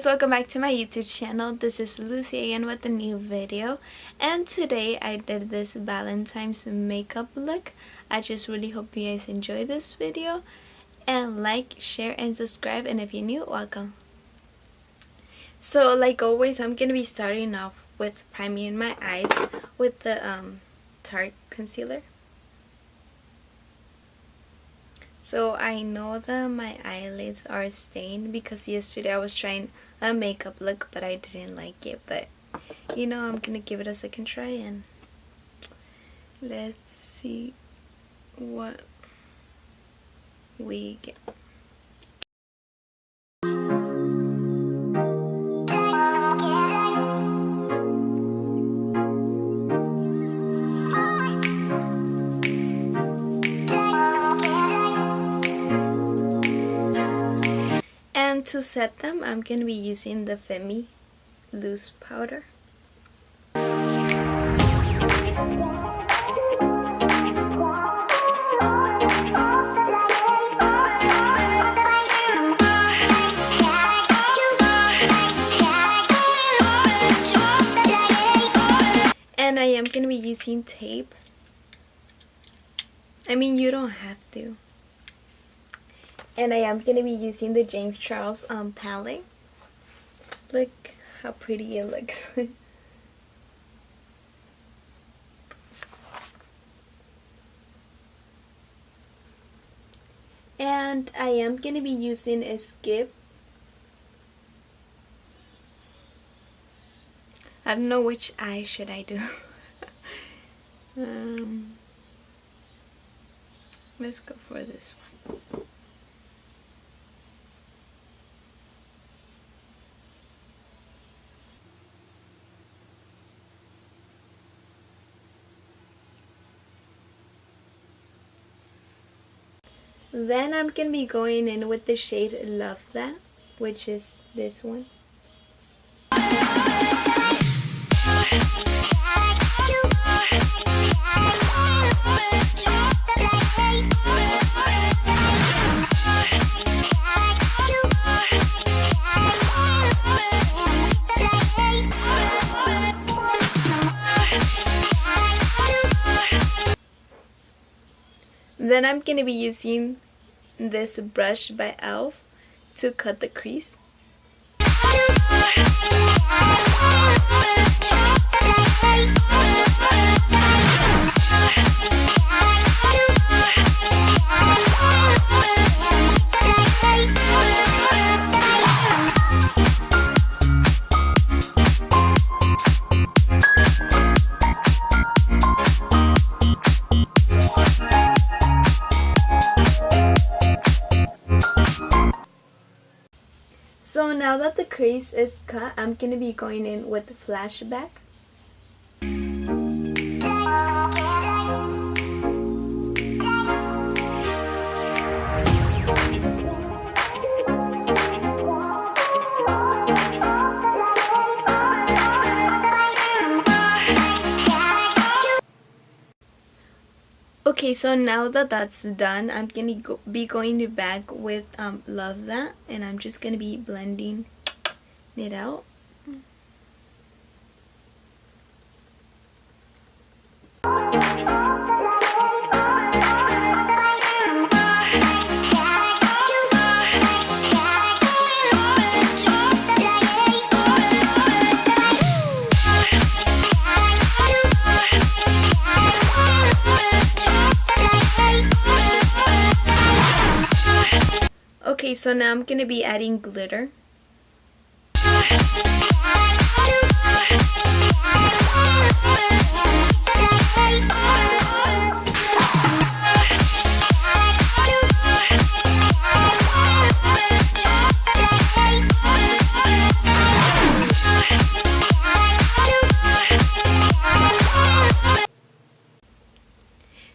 guys, welcome back to my YouTube channel. This is Lucy again with a new video, and today I did this Valentine's makeup look. I just really hope you guys enjoy this video and like, share, and subscribe, and if you're new, welcome. So like always, I'm gonna be starting off with priming my eyes with the Tarte concealer. So I know that my eyelids are stained because yesterday I was trying a makeup look but I didn't like it, but you know, I'm gonna give it a second try and let's see what we get. And to set them, I'm going to be using the Femi loose powder. And I am going to be using tape. I mean, you don't have to. And I am going to be using the James Charles palette. Look how pretty it looks. And I am going to be using a Skip. I don't know which eye should I do. Let's go for this one. Then I'm going to be going in with the shade Love That, which is this one. Then I'm going to be using this brush by e.l.f. to cut the crease. So now that the crease is cut, I'm going to be going in with Flashback. Okay, so now that that's done, I'm going to be going back with Love That, and I'm just going to be blending it out. Okay, so now I'm going to be adding glitter.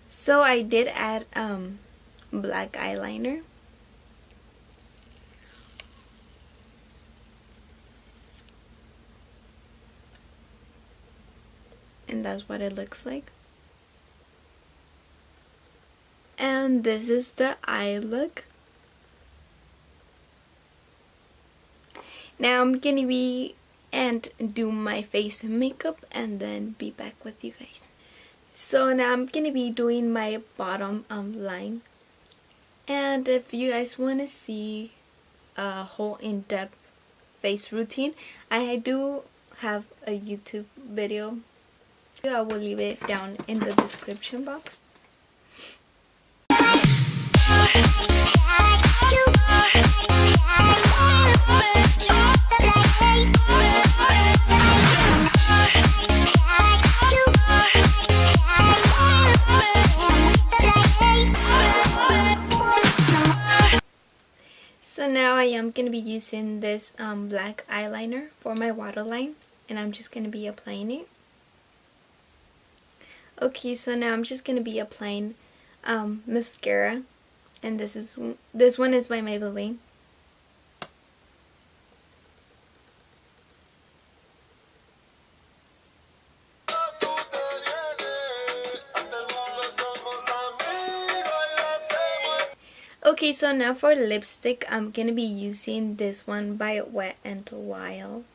So I did add black eyeliner. And that's what it looks like. And this is the eye look. Now I'm gonna be and do my face makeup and then be back with you guys. So now I'm gonna be doing my bottom line, and if you guys want to see a whole in-depth face routine, I do have a YouTube video. I will leave it down in the description box. So now I am going to be using this black eyeliner for my waterline, and I'm just going to be applying it. Okay, so now I'm just going to be applying mascara, and this one is by Maybelline. Okay, so now for lipstick, I'm gonna be using this one by Wet n Wild.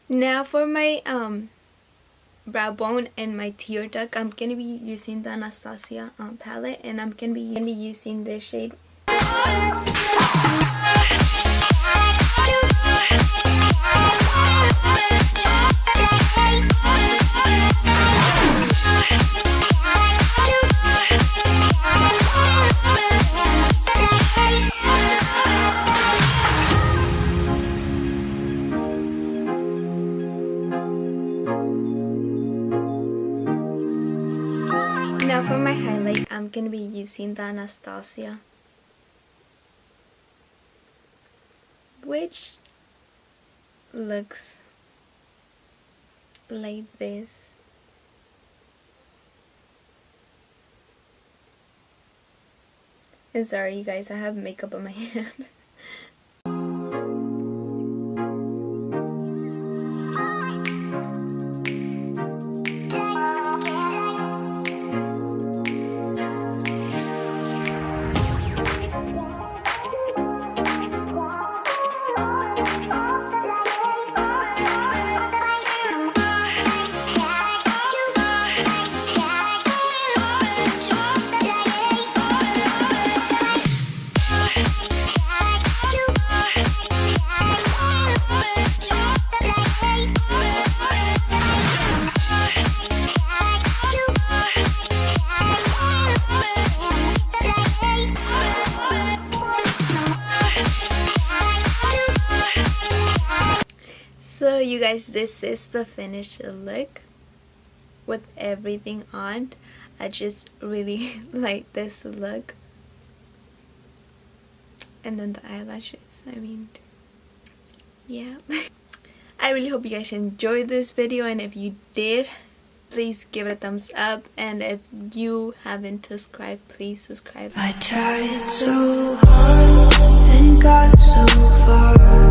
Now for my brow bone and my tear duct, I'm going to be using the Anastasia palette, and I'm going to be using this shade. Now for my highlight, I'm going to be using the Anastasia, which looks like this. And sorry you guys, I have makeup on my hand. So you guys, this is the finished look with everything on. I just really like this look. And then the eyelashes, I mean, yeah. I really hope you guys enjoyed this video, and if you did, please give it a thumbs up, and if you haven't subscribed, please subscribe. I tried so hard and got so far.